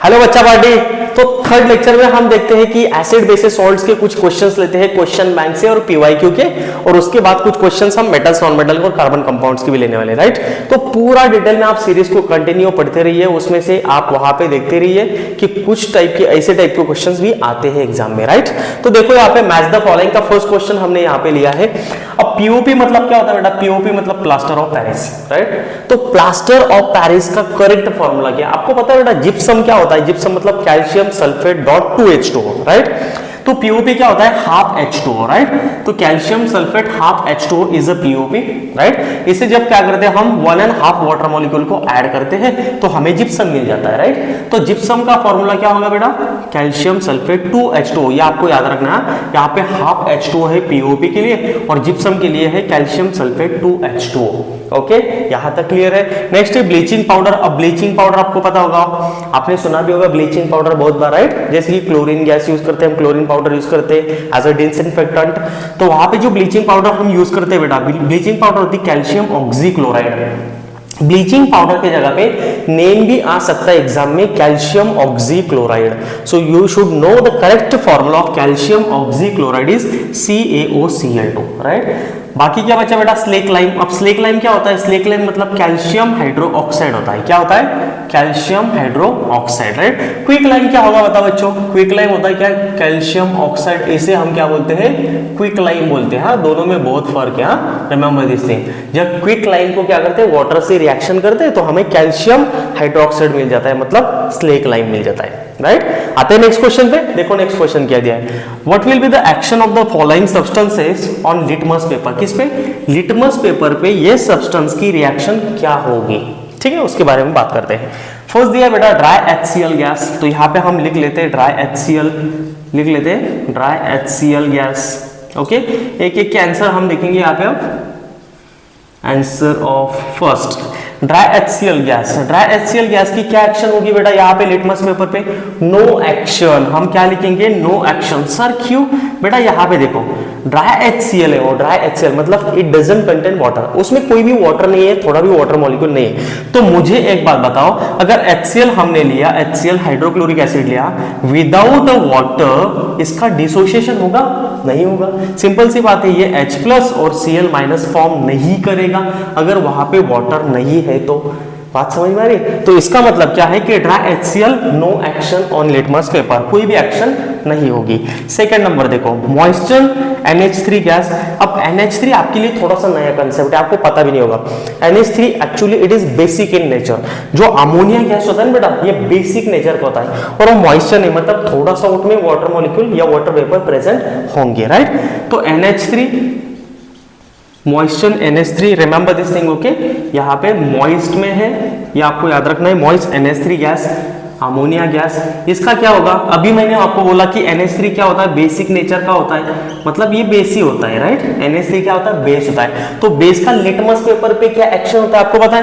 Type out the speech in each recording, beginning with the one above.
Hello बच्चा party. तो third lecture में हम देखते हैं कि एसिड बेसिस सॉल्ट्स के कुछ क्वेश्चंस लेते हैं क्वेश्चन बैंक से और पीवाईक्यू के, और उसके बाद कुछ क्वेश्चंस हम मेटल्स, नॉन मेटल और कार्बन कंपाउंड्स के भी लेने वाले, राइट। तो पूरा डिटेल में आप सीरीज को कंटिन्यू पढ़ते रहिए, उसमें से आप वहां पे देखते रहिए कि कुछ टाइप के ऐसे टाइप के क्वेश्चंस भी आते हैं एग्जाम में, राइट। तो देखो यहाँ पे मैच द फॉलोइंग का फर्स्ट क्वेश्चन हमने यहाँ पे लिया है। अब पीओपी मतलब क्या होता है बेटा? पीओपी मतलब प्लास्टर ऑफ पेरिस, राइट। तो प्लास्टर ऑफ पेरिस का करेक्ट फॉर्मूला क्या है आपको पता है बेटा? जिप्सम क्या होता है? जिप्सम मतलब calcium sulphate dot 2H2O, right. तो पीओपी क्या होता है? Half H2O, right. तो calcium sulphate half H2O is a POP, right. इसे जब क्या करते हैं हम 1.5 वाटर मॉलिक्यूल को ऐड करते हैं तो हमें जिप्सम मिल जाता है, राइट। तो जिप्सम का फॉर्मूला क्या होगा बेटा? कैल्शियम सल्फेट 2H2O, ये आपको याद रखना है। यहाँ पे हाफ H2O है पीओपी के लिए और जिप्सम के लिए है कैल्शियम सल्फेट 2H2O। ओके, यहां तक क्लियर है। नेक्स्ट है ब्लीचिंग पाउडर। अब ब्लीचिंग पाउडर आपको पता होगा, आपने सुना भी होगा ब्लीचिंग पाउडर बहुत बार, राइट। जैसे कि क्लोरीन गैस यूज करते हैं, हम क्लोरीन पाउडर यूज करते हैं एज अ डिसइंफेक्टेंट। तो वहां पे जो ब्लीचिंग पाउडर हम यूज करते हैं बेटा, ब्लीचिंग पाउडर होती है कैल्शियम ऑक्सीक्लोराइड। ब्लीचिंग पाउडर के जगह पे नेम भी आ सकता है एग्जाम में, calcium oxychloride. So you should know the correct formula of calcium oxychloride is CaOCl2, right. बाकी क्या बचा बेटा? Slack lime. अब स्लेक लाइम क्या होता है? स्लेक लाइम मतलब कैल्शियम हाइड्रोक्साइड होता है। क्या होता है? Calcium hydroxide, right. Quick lime क्या होगा बताओ बच्चों? क्विक लाइम होता है क्या? Calcium oxide. इसे हम क्या बोलते हैं? क्विक लाइम बोलते हैं। दोनों में बहुत फर्क है, रिमेंबर दिस थिंग। जब क्विक लाइम को क्या करते हैं? वाटर से रिएक्शन करते हैं तो हमें कैल्शियम हाइड्रोक्साइड मिल जाता है, मतलब स्लेक लाइम मिल जाता है, राइट। आते हैं नेक्स्ट क्वेश्चन पे। देखो नेक्स्ट क्वेश्चन क्या दिया है। What will be the action of the following substances on litmus paper? किस पे? लिटमस पेपर पे ये सब्सटेंस की रिएक्शन क्या होगी, ठीक है, उसके बारे में बात करते हैं। फर्स्ट दिया बेटा ड्राई HCl गैस। तो यहाँ पे हम लिख लेते हैं ड्राई HCl, लिख लेते हैं ड्राई HCl गैस। ओके, एक एक के आंसर हम लिखेंगे यहाँ पे। अब answer of first dry HCl gas. Dry HCl gas की क्या एक्शन होगी बेटा यहाँ पे लिटमस पेपर पे? No action. हम क्या लिखेंगे? No action. सर क्यों बेटा? यहाँ पे देखो ड्राई HCl है वो, ड्राई HCl मतलब इट डजंट कंटेन वाटर, उसमें कोई भी वाटर नहीं है, थोड़ा भी वाटर मॉलिक्यूल नहीं है। तो मुझे एक बात बताओ, अगर HCl हमने लिया, HCl हाइड्रोक्लोरिक एसिड लिया, विदाउट वाटर इसका डिसोसिएशन होगा? नहीं होगा। सिंपल सी बात है, ये H+ और Cl- फॉर्म नहीं करेगा अगर वहां पे वाटर नहीं है। तो बात समझ में आ रही? तो इसका मतलब क्या है कि dry HCl no action on litmus paper, कोई भी एक्शन नहीं होगी। सेकंड नंबर देखो मॉइस्चर NH3 गैस। अब NH3 आपके लिए थोड़ा सा नया कंसेप्ट है, आपको पता भी नहीं होगा। NH3 actually it is basic in nature. जो अमोनिया गैस होता है ना बेटा, ये बेसिक नेचर का होता है और वो मॉइस्चर नहीं, मतलब थोड़ा सा उसमें वाटर मॉलिक्यूल या वाटर वेपर प्रेजेंट होंगे, राइट। तो NH3 moisture NH3, remember this thing, okay. यहाँ पे मॉइस्ट में है, ये आपको याद रखना है, moist NH3 gas, ammonia gas. इसका क्या होगा? अभी मैंने आपको बोला कि NH3 क्या होता है? बेसिक नेचर का होता है, मतलब ये बेस ही होता है, राइट। NH3 क्या होता है? बेस होता है। तो बेस का लिटमस पेपर पे क्या एक्शन होता है आपको पता है,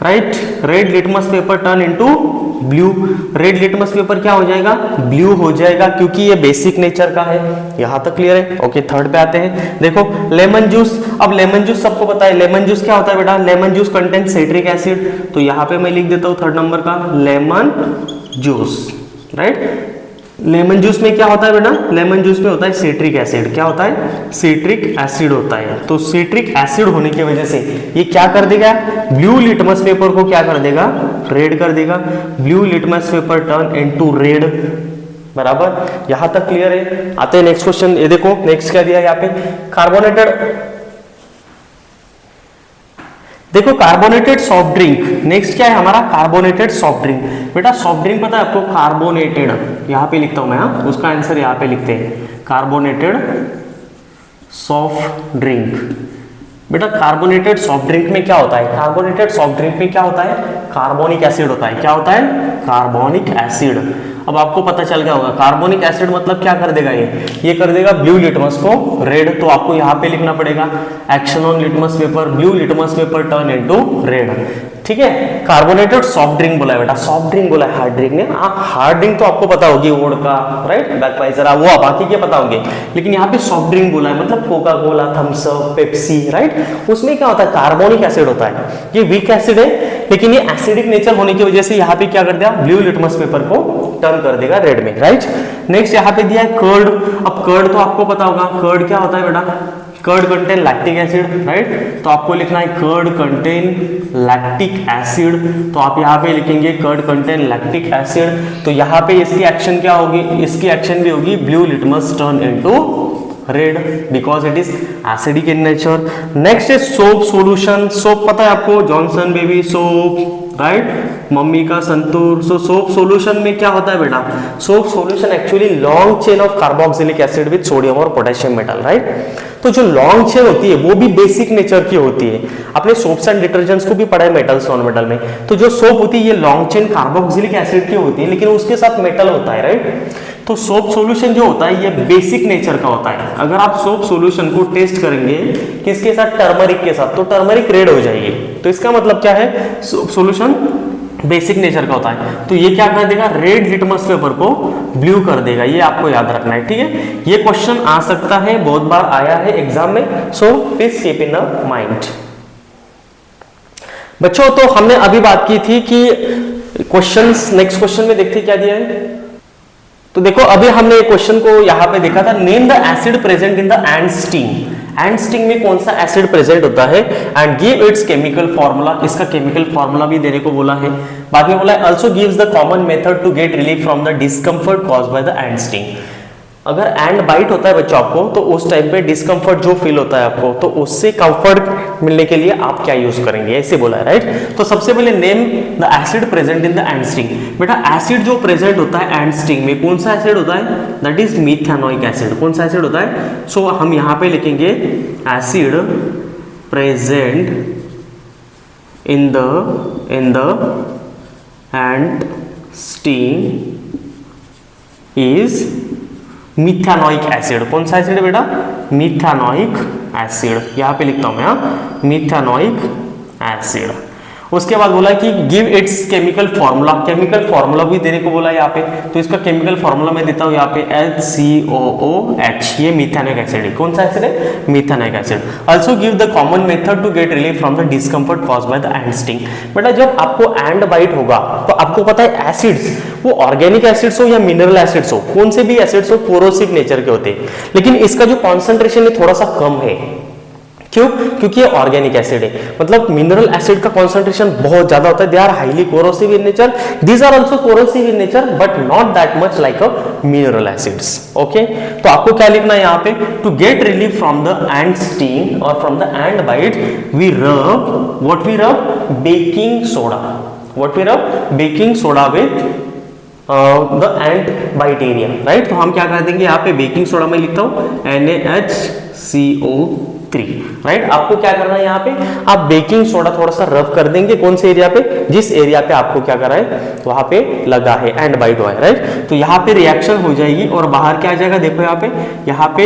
right. Red litmus paper turn into blue. Red litmus paper क्या हो जाएगा? ब्लू हो जाएगा, क्योंकि ये बेसिक नेचर का है। यहां तक क्लियर है? ओके, थर्ड पे आते हैं। देखो लेमन जूस। अब लेमन जूस सबको पता है, लेमन जूस क्या होता है बेटा? Lemon juice contain citric acid. तो यहां पे मैं लिख देता हूं थर्ड नंबर का lemon juice, right. Lemon juice में क्या होता है बेटा? लेमन जूस में होता है सिट्रिक एसिड। क्या होता है? सिट्रिक एसिड होता है। तो सिट्रिक एसिड होने की वजह से ये क्या कर देगा? ब्लू लिटमस पेपर को क्या कर देगा? रेड कर देगा। Blue litmus paper turn into red, बराबर। यहां तक क्लियर है? आते हैं नेक्स्ट क्वेश्चन। ये देखो नेक्स्ट क्या दिया यहाँ पे, कार्बोनेटेड। देखो कार्बोनेटेड सॉफ्ट ड्रिंक। नेक्स्ट क्या है हमारा? Carbonated soft drink. बेटा सॉफ्ट ड्रिंक पता है आपको? कार्बोनेटेड, यहां पे लिखता हूं मैं, उसका आंसर यहां पे लिखते हैं, कार्बोनेटेड सॉफ्ट ड्रिंक। बेटा कार्बोनेटेड सॉफ्ट ड्रिंक में क्या होता है? कार्बोनेटेड सॉफ्ट ड्रिंक में क्या होता है? कार्बोनिक एसिड होता है। क्या होता है? Carbonic acid. अब आपको पता चल गया होगा कार्बोनिक एसिड मतलब क्या कर देगा? ये कर देगा ब्लू लिटमस को रेड। तो आपको यहाँ पे लिखना पड़ेगा action on litmus paper, blue litmus paper turn into red, ठीक है। कार्बोनेटेड सॉफ्ट ड्रिंक बोला है बेटा, सॉफ्ट ड्रिंक बोला है, हार्ड ड्रिंक ने। हार्ड ड्रिंक तो आपको पता होगी, वोडका, राइट, बैकवाइजर, वो बाकी के पता होंगे, लेकिन यहाँ पे सॉफ्ट ड्रिंक बोला है, मतलब Coca Cola, Thums Up, Pepsi, right. उसमें क्या होता है? कार्बोनिक एसिड होता है। ये वीक एसिड है, लेकिन ये एसिडिक नेचर होने की वजह से यहाँ पे क्या कर दिया, ब्लू लिटमस पेपर को टर्न कर देगा रेड में, राइट। नेक्स्ट यहाँ पे दिया है कर्ड। अब कर्ड तो आपको पता होगा, कर्ड क्या होता है बेटा, curd contain lactic acid, right. तो आपको लिखना है कर्ड कंटेन लैक्टिक एसिड, तो आप यहाँ पे लिखेंगे कर्ड कंटेन लैक्टिक एसिड। तो यहाँ पे इसकी एक्शन क्या होगी, इसकी एक्शन भी होगी blue litmus turn into red because it is acidic in nature. Next है सोप सॉल्यूशन। सोप पता है आपको, Johnson baby soap, right, mummy का संतूर। सो सोप सॉल्यूशन में क्या होता है बेटा, soap solution actually long chain of carboxylic acid with sodium और पोटेशियम मेटल, राइट। तो जो लॉन्ग चेन होती है वो भी बेसिक नेचर की होती है। आपने सोप्स एंड डिटर्जेंट्स को भी पढ़ा है मेटल्स नॉन मेटल में। तो जो सोप होती है ये लॉन्ग चेन कार्बोक्सिलिक एसिड की होती है, लेकिन उसके साथ मेटल होता है, राइट। तो सोप सॉल्यूशन जो होता है ये बेसिक नेचर का होता है। अगर आप सोप सॉल्यूशन को टेस्ट करेंगे किसके साथ, टर्मरिक के साथ, तो टर्मरिक रेड हो जाएगी। तो इसका मतलब क्या है, सोप सॉल्यूशन बेसिक नेचर का होता है। तो ये क्या कर देगा, रेड लिटमस पेपर को ब्लू कर देगा, ये आपको याद रखना है, ठीक है। ये क्वेश्चन आ सकता है, बहुत बार आया है एग्जाम में, so please keep in mind. बच्चों तो हमने अभी बात की थी कि क्वेश्चंस, नेक्स्ट क्वेश्चन में देखते क्या दिया है। तो देखो अभी हमने क्वेश्चन को यहां पे देखा था, name the acid present in the ant sting. Ant sting में कौन सा एसिड प्रेजेंट होता है, and give its chemical formula. इसका केमिकल फॉर्मूला भी देने को बोला है। बाद में बोला है also gives the common method to get relief from the discomfort caused by the ant sting. अगर एंड बाइट होता है बच्चों आपको, तो उस टाइम पे डिस्कम्फर्ट जो फील होता है आपको, तो उससे कंफर्ट मिलने के लिए आप क्या यूज करेंगे, ऐसे बोला है, राइट। तो सबसे पहले name the acid present in the ant sting. बेटा एसिड जो प्रेजेंट होता है एंड स्टिंग में, कौन सा एसिड होता है, दैट इज मिथेनोइक एसिड। कौन सा एसिड होता है, सो हम यहां पे लिखेंगे acid present in the ant sting is methanoic acid. कौन सा एसिड है बेटा, मिथेनोइक एसिड, यहां पे लिखता हूं मैं, मिथेनोइक एसिड। उसके बाद बोला कि give its chemical formula. Chemical formula भी देने को बोला यहाँ पे, तो इसका केमिकल फॉर्मूला मैं देता हूँ यहाँ पे HCOOH। ये मिथेनोइक एसिड है। कौन सा एसिड है, methanoic acid. Also give the common method to get relief from the discomfort caused by the ant sting. बेटा जब आपको एंड बाइट होगा तो आपको पता है एसिड्स, वो ऑर्गेनिक एसिड्स हो या मिनरल एसिड्स हो, कौन से भी एसिड्स हो, कोरोसिव नेचर के होते हैं, लेकिन इसका जो कॉन्सेंट्रेशन है थोड़ा सा कम है। क्यों, क्योंकि ये ऑर्गेनिक एसिड है। मतलब मिनरल एसिड का कॉन्सेंट्रेशन बहुत ज्यादा होता है, they are highly corrosive in nature, these are also corrosive in nature but not that much like a mineral acids. Okay, तो आपको क्या लिखना है यहाँ पे, to get relief from the ant sting और from the ant bite we rub, what we rub, baking soda. What we rub, baking soda with the ant bite area, right. तो हम क्या कर देंगे यहाँ पे, बेकिंग सोडा में लिखता हूँ NaHCO3, राइट। आपको क्या करना है यहाँ पे, आप बेकिंग सोडा थोड़ा सा रब कर देंगे, कौन से एरिया पे, जिस एरिया पे आपको क्या करा है, वहां पे लगा है, एंड बाइट हुआ है, राइट। तो यहाँ पे रिएक्शन हो जाएगी और बाहर क्या आ जाएगा, देखो यहाँ पे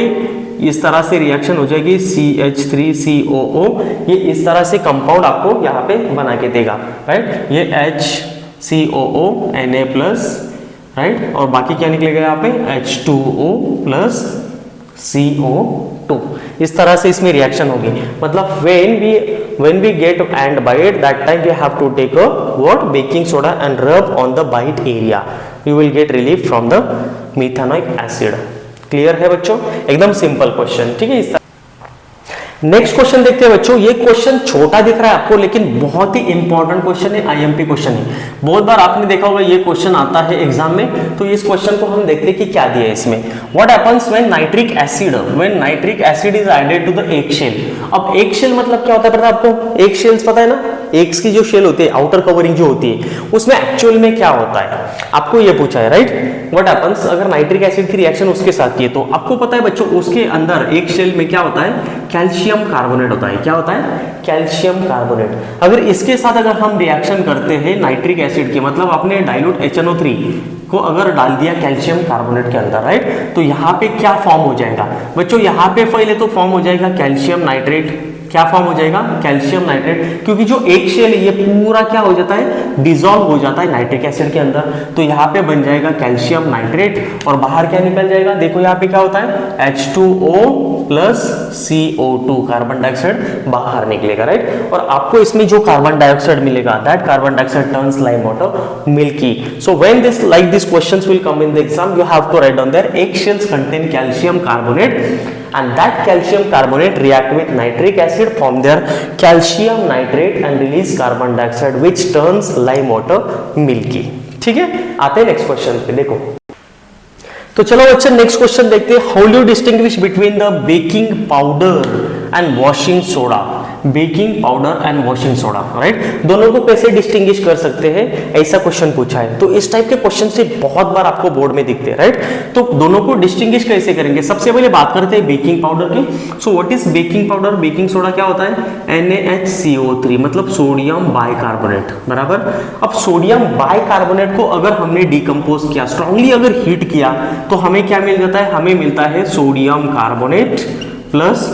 इस तरह से रिएक्शन हो जाएगी, CH3COO। ये इस तरह से कंपाउंड आपको यहाँ पे बना के देगा, राइट। ये HCOO Na+, राइट, और बाकी क्या निकलेगा यहाँ पे, H2O प्लस CO2। इस तरह से इसमें रिएक्शन होगी। मतलब when we get and bite, that time we have to take a what, baking soda and rub on the bite area, you will get relief from the methanoic acid। Clear है बच्चों, एकदम simple question, ठीक है। इस next question देखते हैं बच्चों। ये क्वेश्चन छोटा दिख रहा है आपको, लेकिन बहुत ही इंपॉर्टेंट क्वेश्चन है, आईएमपी क्वेश्चन है। बहुत बार आपने देखा होगा ये क्वेश्चन आता है एग्जाम में। तो इस क्वेश्चन को हम देखते हैं कि क्या दिया है इसमें। What happens when nitric acid is added to the egg shell. अब एग शेल मतलब क्या होता है पता है आपको, एग शेल्स पता है ना, एग्स की जो शेल होती है, आउटर कवरिंग जो होती है, उसमें एक्चुअल में क्या होता है, आपको ये पूछा है, राइट। व्हाट हैपेंस अगर नाइट्रिक एसिड की रिएक्शन उसके साथ की है, तो आपको पता है बच्चों उसके अंदर एग शेल में क्या होता है, कैल्शियम कार्बोनेट होता है। क्या होता है, कैल्शियम कार्बोनेट। अगर इसके साथ अगर हम रिएक्शन करते हैं नाइट्रिक एसिड की, मतलब आपने डाइल्यूट HNO3 को अगर डाल दिया कैल्शियम कार्बोनेट के अंदर, राइट, तो यहाँ पे क्या फॉर्म हो जाएगा बच्चों, यहाँ पे पहले तो फॉर्म हो जाएगा कैल्शियम नाइट्रेट। क्या फॉर्म हो जाएगा, कैल्शियम नाइट्रेट, क्योंकि जो एग शेल है ये पूरा क्या हो जाता है, डिसॉल्व हो जाता है नाइट्रिक एसिड के अंदर। तो यहाँ पे बन जाएगा कैल्शियम नाइट्रेट और बाहर क्या निकल जाएगा, देखो यहाँ पे क्या होता है, H2O plus CO2 carbon dioxide बाहर निकलेगा, राइट। और आपको इसमें जो कार्बन डाइऑक्साइड मिलेगा, that carbon dioxide turns lime water milky. So when this like this questions will come in the exam, you have to write down there eggshells contain calcium carbonate and that calcium carbonate react with nitric acid, form their calcium nitrate and release carbon dioxide which turns lime water milky। ठीक है, आते हैं next question पे। देखो तो चलो बच्चे next question देखते हैं। How do distinguish between the baking powder and washing soda? Baking powder and washing soda, right, दोनों को कैसे डिस्टिंग्विश कर सकते हैं, ऐसा क्वेश्चन पूछा है। तो इस टाइप के क्वेश्चन से बहुत बार आपको बोर्ड में दिखते हैं, राइट। तो दोनों को डिस्टिंग्विश कैसे करेंगे? सबसे पहले बात करते हैं बेकिंग पाउडर की। So what is baking powder? Baking soda क्या होता है? NaHCO3 मतलब सोडियम बाइकार्बोनेट, बराबर। अब सोडियम बाइकार्बोनेट को अगर हमने डिकम्पोज किया, स्ट्रांगली अगर हीट किया, तो हमें क्या मिल जाता है? हमें मिलता है sodium carbonate plus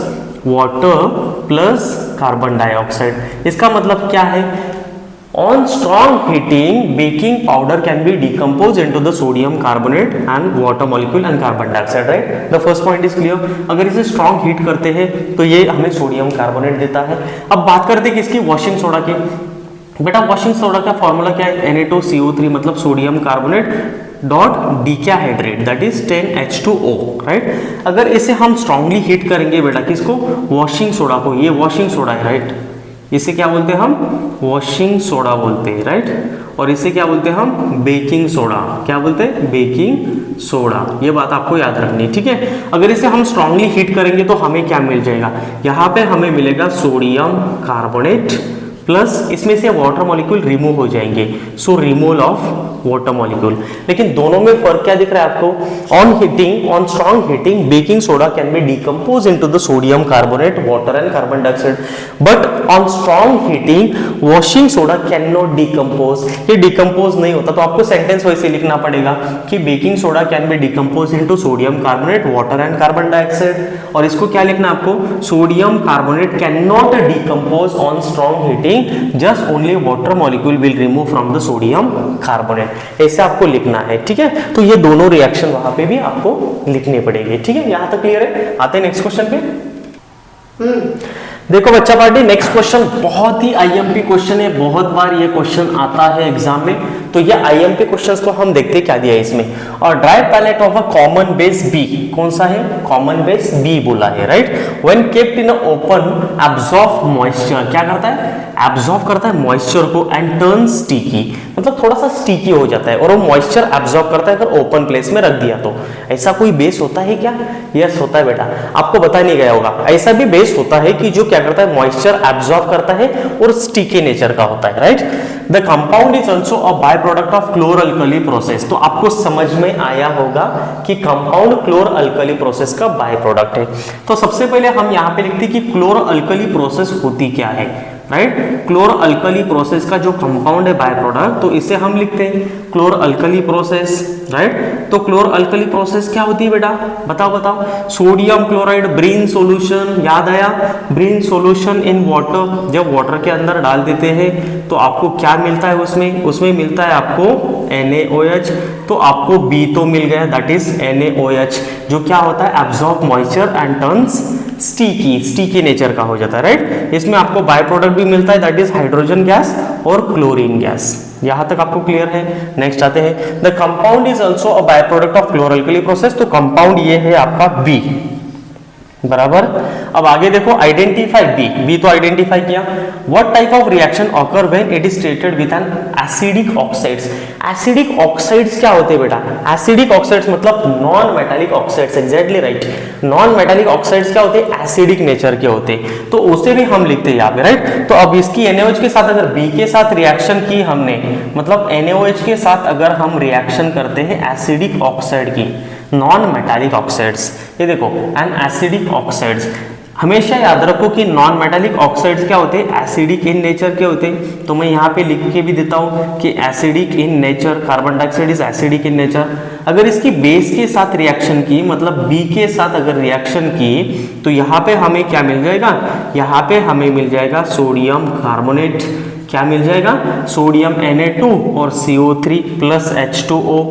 water plus carbon dioxide. इसका मतलब क्या है? On strong heating baking powder can be decompose into the sodium carbonate and water molecule and carbon dioxide, right. The first point is clear. अगर इसे strong heat करते हैं तो ये हमें सोडियम कार्बोनेट देता है। अब बात करते हैं किसकी? वॉशिंग सोडा की। बेटा वॉशिंग सोडा का फॉर्मूला क्या है? Na2CO3 मतलब sodium carbonate dot decahydrate that is 10H2O, right. अगर इसे हम स्ट्रांगली हीट करेंगे बेटा, किसको? वॉशिंग सोडा को। ये वॉशिंग सोडा है, राइट। इसे क्या बोलते हैं हम? वॉशिंग सोडा बोलते हैं, राइट। और इसे क्या बोलते हैं हम? Baking soda. क्या बोलते हैं? Baking soda. ये बात आपको याद रखनी है, ठीक है। अगर इसे हम स्ट्रांगली हीट करेंगे तो हमें क्या मिल जाएगा? यहाँ पे हमें मिलेगा सोडियम कार्बोनेट प्लस इसमें से वाटर मॉलिक्यूल रिमूव हो जाएंगे, सो रिमूवल ऑफ वाटर मॉलिक्यूल। लेकिन दोनों में फर्क क्या दिख रहा है आपको? On heating, on strong heating baking soda can be decompose into the sodium carbonate water and carbon dioxide, but on strong heating washing soda can not decompose. ये डिकम्पोज नहीं होता। तो आपको सेंटेंस वैसे लिखना पड़ेगा कि baking soda can be decompose into sodium carbonate water and carbon dioxide. और इसको क्या लिखना आपको? Sodium carbonate can not decompose on strong heating, just only water molecule will remove from the sodium carbonate। ऐसे आपको लिखना है, ठीक है। तो ये दोनों रिएक्शन वहां पे भी आपको लिखने पड़ेंगे, ठीक है। यहां तक क्लियर है? आते हैं नेक्स्ट क्वेश्चन पे। देखो बच्चा पार्टी, नेक्स्ट क्वेश्चन बहुत ही आईएमपी क्वेश्चन है, बहुत बार ये क्वेश्चन आता है एग्जाम में। तो ये आईएमपी क्वेश्चंस को हम देखते क्या दिया है इसमें। और dry pellet of a common base B, कौन सा है? कॉमन बेस बी बोला है, right. When kept in open absorb moisture, क्या करता है? एब्जॉर्ब करता है मॉइस्चर को एंड टर्न स्टिकी, मतलब थोड़ा सा स्टिकी हो जाता है। और वो मॉइस्चर एब्जॉर्ब करता है अगर ओपन प्लेस में रख दिया तो। ऐसा कोई बेस होता है क्या? यस होता है बेटा, आपको बता नहीं गया होगा। ऐसा भी बेस होता है कि जो क्या करता है? मॉइस्चर एब्जॉर्ब करता है और स्टिकी नेचर का होता है, right. The compound is also a by product of क्लोर alkali process. तो आपको समझ में आया होगा कि कंपाउंड क्लोर अल्कली प्रोसेस का बाय प्रोडक्ट है। तो सबसे पहले हम यहाँ पे लिखते हैं कि क्लोर अल्कली प्रोसेस होती क्या है, राइट। क्लोर अल्कली प्रोसेस का जो कंपाउंड है बाय प्रोडक्ट, तो इसे हम लिखते हैं क्लोर अल्कली प्रोसेस, राइट। तो क्लोर अल्कली प्रोसेस क्या होती है बेटा? बताओ बताओ। सोडियम क्लोराइड ब्रीन सॉल्यूशन, याद आया? ब्रीन सॉल्यूशन इन वाटर, जब वाटर के अंदर डाल देते हैं तो आपको क्या मिलता है? उसमें मिलता है आपको NaOH। तो आपको B तो मिल गया, दैट इज NaOH, जो क्या होता है? Absorb moisture and turns sticky nature का हो जाता है, राइट। इसमें आपको बाय प्रोडक्ट भी मिलता है, दैट इज हाइड्रोजन गैस और क्लोरीन गैस। यहां तक आपको क्लियर है? नेक्स्ट आते हैं, the compound is also a by product of क्लोर alkali process. तो कंपाउंड ये है आपका बी, बराबर। अब आगे देखो, आइडेंटिफाई बी तो आइडेंटिफाई किया। What type of reaction occur when it is treated with an acidic oxides. Acidic oxides क्या होते हैं बेटा? एसिडिक ऑक्साइड्स मतलब non metallic oxides, exactly right. Non metallic oxides क्या होते हैं? एसिडिक नेचर के होते हैं, तो उसे भी हम लिखते हैं यहाँ पे, राइट। तो अब इसकी NaOH के साथ अगर बी के साथ रिएक्शन की हमने, मतलब NaOH के साथ अगर हम रिएक्शन करते हैं एसिडिक ऑक्साइड की, नॉन मेटालिक ऑक्साइड्स, ये देखो एन एसिडिक ऑक्साइड्स, हमेशा याद रखो कि नॉन मेटालिक ऑक्साइड्स क्या होते हैं? एसिडिक इन नेचर के होते हैं। तो मैं यहाँ पे लिख के भी देता हूँ कि acidic in nature, carbon dioxide is acidic in nature. अगर इसकी बेस के साथ रिएक्शन की, मतलब बी के साथ अगर रिएक्शन की, तो यहाँ पे हमें क्या मिल जाएगा? यहाँ पे हमें मिल जाएगा सोडियम कार्बोनेट, क्या मिल जाएगा? सोडियम Na2 और CO3 प्लस H2O।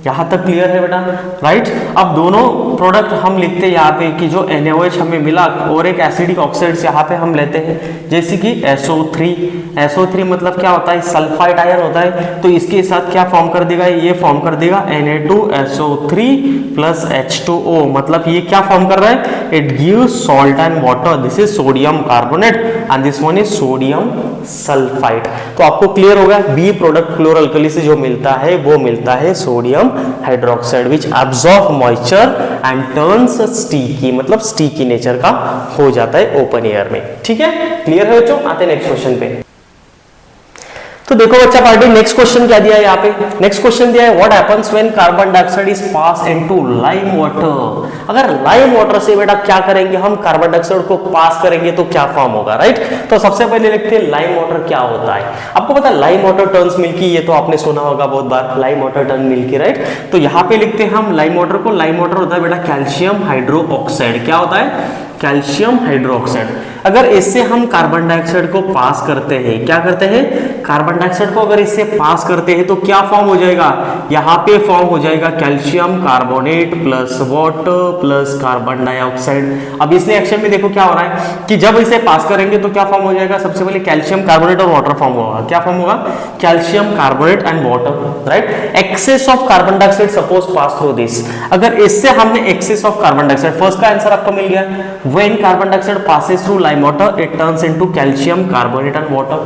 यहां तक क्लियर है बेटा, राइट। अब दोनों प्रोडक्ट हम लिखते हैं यहाँ पे कि जो NaOH हमें मिला और एक एसिडिक ऑक्साइड्स यहाँ पे हम लेते हैं, जैसे कि SO3 मतलब क्या होता है, सल्फाइड आयन होता है, तो इसके साथ क्या फॉर्म कर देगा, ये फॉर्म कर देगा Na2SO3 प्लस H2O, मतलब ये क्या फॉर्म कर रहा है, it gives salt and water, this is sodium carbonate and this one is sodium sulphide. तो आपको क्लियर होगा बी प्रोडक्ट क्लोरोअल्कली से जो मिलता है वो मिलता है sodium hydroxide which absorb moisture and turns sticky, मतलब स्टिकी नेचर का हो जाता है ओपन एयर में। ठीक है, क्लियर है बच्चों? आते हैं नेक्स्ट क्वेश्चन पे। तो देखो बच्चा पार्टी, नेक्स्ट क्वेश्चन क्या दिया है यहाँ पे, नेक्स्ट क्वेश्चन दिया है what happens when carbon dioxide is pass into lime water. अगर लाइम वाटर से बेटा क्या करेंगे हम, कार्बन डाइऑक्साइड को पास करेंगे तो क्या फॉर्म होगा, राइट। तो सबसे पहले लिखते हैं लाइम वाटर क्या होता है। आपको पता है लाइम वाटर टर्न्स मिल्की, ये तो आपने सुना होगा बहुत बार, lime water turn milky, right. तो यहाँ पे लिखते हैं हम लाइम वाटर को, लाइम वाटर होता है बेटा कैल्शियम हाइड्रोक्साइड। क्या होता है, कैल्शियम हाइड्रोक्साइड। अगर इससे हम कार्बन डाइऑक्साइड को पास करते हैं, क्या करते हैं, कार्बन डाइऑक्साइड को अगर इससे पास करते हैं तो क्या फॉर्म हो जाएगा, यहाँ पे फॉर्म हो जाएगा calcium carbonate plus water plus carbon dioxide. अब इस रिएक्शन में देखो क्या हो रहा है कि जब इसे पास करेंगे तो क्या फॉर्म हो जाएगा, सबसे पहले कैल्शियम कार्बोनेट और वाटर फॉर्म होगा। क्या फॉर्म होगा, calcium carbonate and water, right. Excess of carbon dioxide suppose pass through this, अगर इससे हमने excess of carbon dioxide, first का आंसर आपको मिल गया, when carbon dioxide passes through lime water it turns into calcium carbonate and water,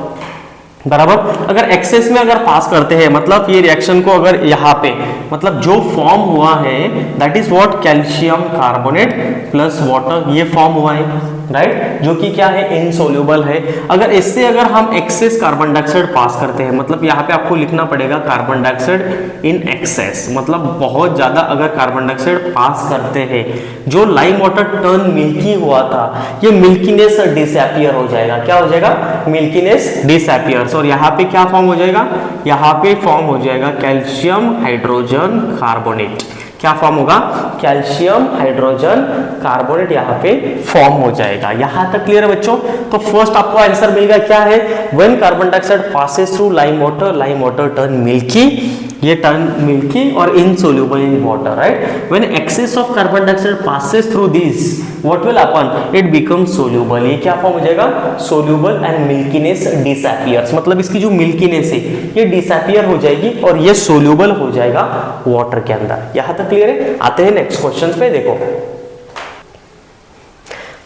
बराबर। अगर access में अगर पास करते हैं, मतलब ये रिएक्शन को अगर यहाँ पे मतलब जो फॉर्म हुआ है that is what, calcium carbonate plus water, ये फॉर्म हुआ है, राइट, जो कि क्या है, इनसोल्यूबल है। अगर इससे अगर हम एक्सेस कार्बन डाइऑक्साइड पास करते हैं, मतलब यहाँ पे आपको लिखना पड़ेगा कार्बन डाइऑक्साइड इन एक्सेस, मतलब बहुत ज्यादा अगर कार्बन डाइऑक्साइड पास करते हैं, जो लाइम वाटर टर्न मिल्की हुआ था ये मिल्कीनेस डिसअपियर हो जाएगा। क्या हो जाएगा, मिल्कीनेस डिसअपियर। और यहाँ पे क्या फॉर्म हो जाएगा, यहाँ पे फॉर्म हो जाएगा कैल्शियम हाइड्रोजन कार्बोनेट। क्या फॉर्म होगा, कैल्शियम हाइड्रोजन कार्बोनेट यहाँ पे फॉर्म हो जाएगा। यहाँ तक क्लियर है बच्चों। तो फर्स्ट आपको आंसर मिल गया, क्या है, when carbon dioxide passes through lime water turn milky, ये टर्न मिल्की और insoluble in water, right. When excess of carbon dioxide passes through this what will happen, it becomes soluble. ये क्या form हो जाएगा, soluble and milkiness disappears, मतलब इसकी जो milkiness है ये डिसअपियर हो जाएगी और ये सोल्यूबल हो जाएगा वाटर के अंदर। यहां तक क्लियर है। आते हैं नेक्स्ट क्वेश्चन पे। देखो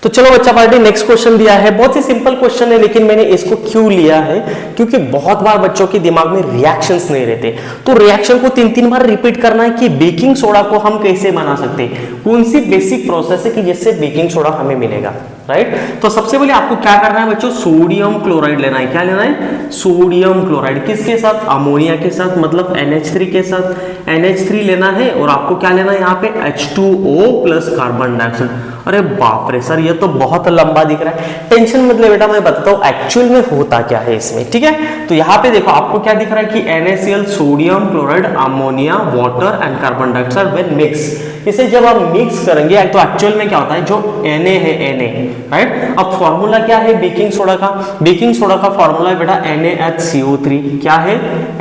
तो चलो बच्चा पार्टी, नेक्स्ट क्वेश्चन दिया है, बहुत ही सिंपल क्वेश्चन है, लेकिन मैंने इसको क्यों लिया है, क्योंकि बहुत बार बच्चों के दिमाग में रिएक्शंस नहीं रहते, तो रिएक्शन को 3-3 बार रिपीट करना है कि बेकिंग सोडा को हम कैसे बना सकते हैं, कौन सी बेसिक प्रोसेस है कि जिससे बेकिंग सोडा हमें मिलेगा, राइट। तो सबसे पहले आपको क्या करना है बच्चों, सोडियम क्लोराइड लेना है। क्या लेना है, सोडियम क्लोराइड, किसके साथ, अमोनिया के साथ, मतलब NH3 के साथ NH3 लेना है। और आपको क्या लेना है यहाँ पे, H2O प्लस कार्बन डाइऑक्साइड। अरे बाप रे सर, ये तो बहुत लंबा दिख रहा है, टेंशन मत ले बेटा, मैं बताता हूँ एक्चुअल में होता क्या है इसमें, ठीक है। तो यहाँ पे देखो आपको क्या दिख रहा है कि NaCl, sodium chloride, ammonia, water and carbon dioxide when mix, इसे जब हम मिक्स करेंगे तो एक्चुअल में क्या होता है, जो Na है Na, राइट। अब फॉर्मूला क्या है बेकिंग सोडा का, बेकिंग सोडा का फॉर्मूला है बेटा NaHCO3। क्या है,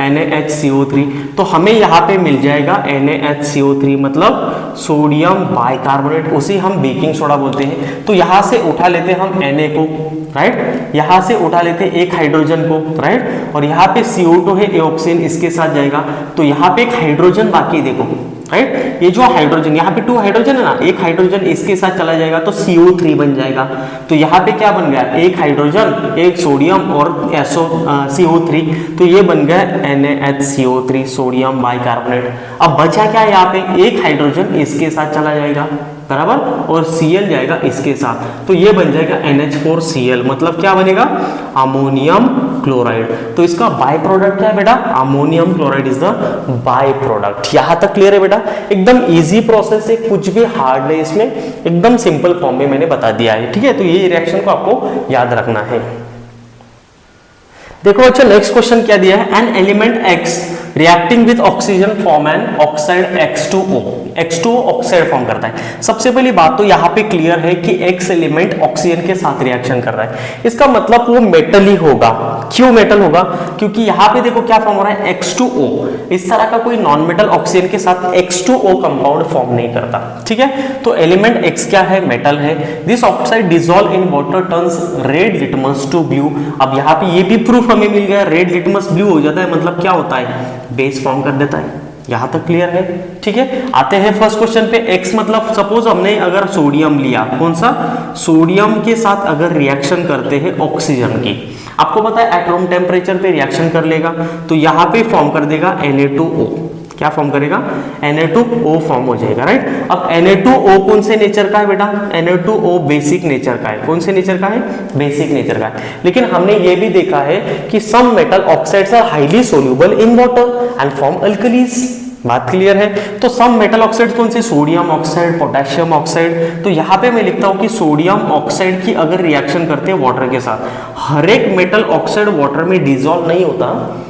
NaHCO3। तो हमें यहाँ पे मिल जाएगा NaHCO3 मतलब सोडियम बाइकार्बोनेट, उसे हम बेकिंग सोडा बोलते हैं। तो यहाँ से उठा लेते हैं हम Na को, राइट, यहाँ से उठा लेते हैं एक हाइड्रोजन को, राइट, और यहाँ पे CO2 है, ऑक्सीजन इसके साथ जाएगा, तो यहाँ पे एक हाइड्रोजन बाकी, देखो, राइट। ये जो हाइड्रोजन, यहाँ पे 2 हाइड्रोजन है ना, एक हाइड्रोजन इसके साथ चला जाएगा तो CO3 बन जाएगा। तो यहाँ पे क्या बन गया, एक हाइड्रोजन, एक सोडियम और CO3, तो ये बन गया NaHCO3 सोडियम बाइकार्बोनेट। अब बचा क्या है, यहाँ पे एक हाइड्रोजन इसके साथ चला जाएगा, बराबर, और Cl जाएगा इसके साथ, तो ये बन जाएगा NH4Cl, मतलब क्या बनेगा, अमोनियम क्लोराइड। तो इसका बाय प्रोडक्ट क्या है बेटा, ammonium chloride is the by product. यहां तक क्लियर है बेटा, एकदम इजी प्रोसेस है, कुछ भी हार्ड नहीं इसमें, एकदम सिंपल फॉर्म में मैंने बता दिया है, ठीक है। तो ये रिएक्शन को आपको याद रखना है। देखो अच्छा नेक्स्ट क्वेश्चन क्या दिया है, an element X reacting with oxygen form an oxide X2O। X2O oxide form करता है। सबसे पहली बात तो यहाँ पे क्लियर है कि X एलिमेंट ऑक्सीजन के साथ रिएक्शन कर रहा है, इसका मतलब वो मेटल ही होगा। क्यों मेटल होगा? क्योंकि यहाँ पे देखो क्या फॉर्म हो रहा है, X2O। इस तरह का कोई नॉन मेटल ऑक्सीजन के साथ X2O कंपाउंड फॉर्म नहीं करता, ठीक है। तो एलिमेंट X क्या है, मेटल है। This oxide dissolve in water turns red litmus to blue. अब यहाँ पे ये भी प्रूफ हमें मिल गया, रेड लिटमस ब्लू हो जाता है, मतलब क्या होता है, बेस फॉर्म कर देता है। यहां तक क्लियर है, ठीक है। आते हैं फर्स्ट क्वेश्चन पे। X मतलब सपोज हमने अगर सोडियम लिया, कौन सा, सोडियम के साथ अगर रिएक्शन करते हैं ऑक्सीजन की, आपको पता है एट रूम टेम्परेचर पे रिएक्शन कर लेगा, तो यहां पे फॉर्म कर देगा Na2O। क्या फॉर्म करेगा, Na2O फॉर्म हो जाएगा, राइट। अब Na2O कौन से नेचर का है बेटा, Na2O बेसिक नेचर का है। कौन से नेचर का है, बेसिक नेचर का है। लेकिन हमने ये भी देखा है कि some metal oxides are highly soluble in water and form alkalis. बात क्लियर है। तो सम मेटल ऑक्साइड कौन से, सोडियम ऑक्साइड, पोटेशियम ऑक्साइड। तो यहाँ पे मैं लिखता हूँ कि सोडियम ऑक्साइड की अगर रिएक्शन करते हैं वाटर के साथ, हर एक मेटल ऑक्साइड वाटर में डिसॉल्व नहीं होता,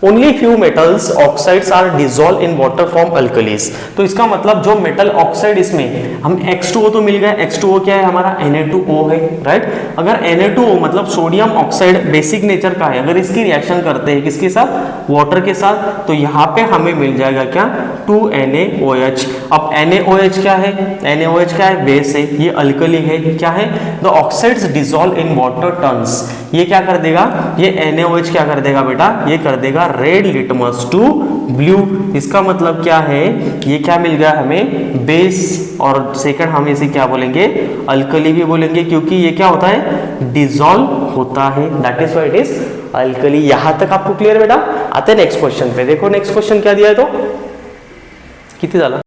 only few metals oxides are dissolve in water form alkalis. तो इसका मतलब जो मेटल ऑक्साइड इसमें हम X2O तो मिल गया, X2O क्या है हमारा, Na2O है, राइट। अगर Na2O मतलब सोडियम ऑक्साइड बेसिक नेचर का है, अगर इसकी रिएक्शन करते हैं किसके साथ, वाटर के साथ, तो यहाँ पे हमें मिल जाएगा क्या, 2NaOH। अब NaOH क्या है, NaOH क्या है, बेस है, ये अल्कली है, क्या है, the oxides dissolve in water turns. ये क्या कर देगा, ये NaOH क्या कर देगा बेटा, ये कर देगा रेड लिटमस टू ब्लू। इसका मतलब क्या है, ये क्या मिल गया हमें, बेस, और सेकंड हम इसे क्या बोलेंगे, अल्कली भी बोलेंगे, क्योंकि ये क्या होता है, डिसॉल्व होता है, that is why it is alkali. यहां तक आपको क्लियर बेटा। आते हैं नेक्स्ट क्वेश्चन पे। देखो नेक्स्ट क्वेश्चन क्या दिया है, तो किती झाला